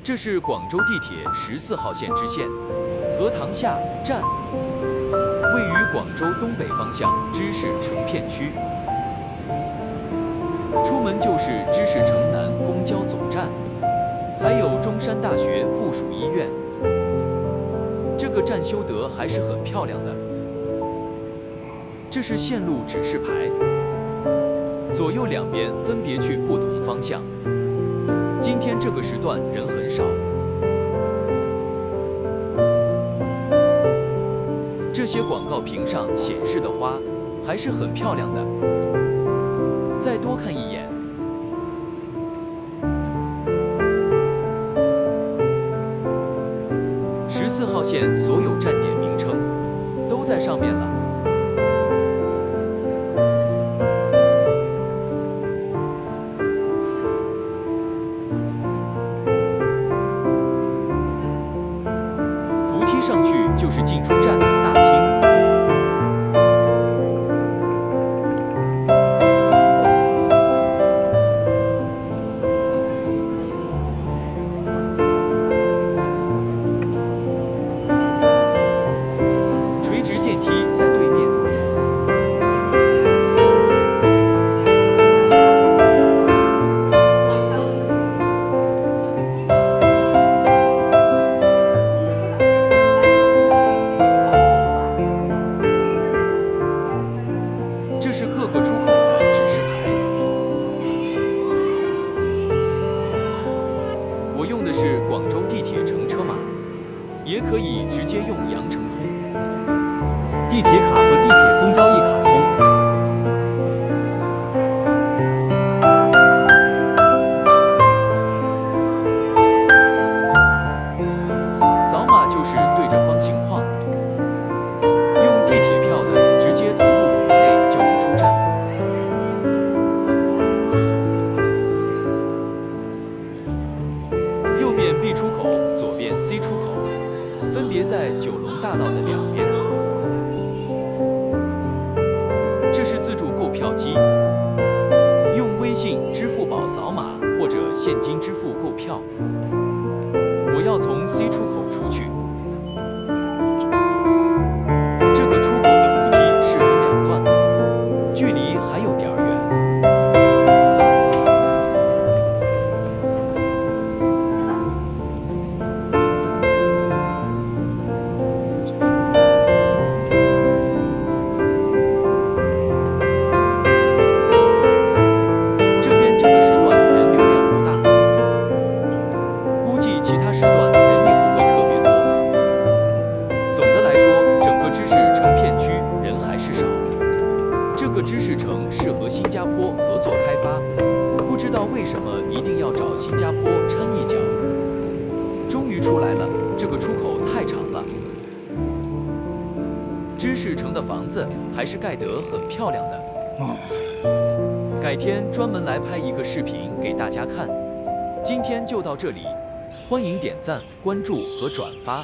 这是广州地铁14号线支线荷塘下站，位于广州东北方向知识城片区。出门就是知识城南公交总站，还有中山大学附属医院。这个站修得还是很漂亮的。这是线路指示牌，左右两边分别去不同方向。今天这个时段人很少。这些广告屏上显示的花还是很漂亮的，再多看一眼。14号线所有站点名称都在上面了。扶梯上去就是进出站大厅。垂直电梯在对面。这是各个出口的指示牌。我用的是广州地铁乘车码，也可以直接用羊城通。地铁卡和地铁公交一卡通。扫码就是对着方形框，用地铁票的直接投入口内就能出站。右边 B 出口，左边 C 出口，分别在九龙大道的两边。这是自助购票机，用微信、支付宝扫码或者现金支付购票。我要从 C 出口出去。这个出口的扶梯是分两段，距离还有点远。这边这个时段人流量不大，估计其他时段人也不会特别多。总的来说，整个知识城片区人还是少。这个知识城是和新加坡合作开发，不知道为什么一定要找新加坡掺一脚。终于出来了，这个出口太长了。知识城的房子还是盖得很漂亮的。改天专门来拍一个视频给大家看。今天就到这里，欢迎点赞、关注和转发。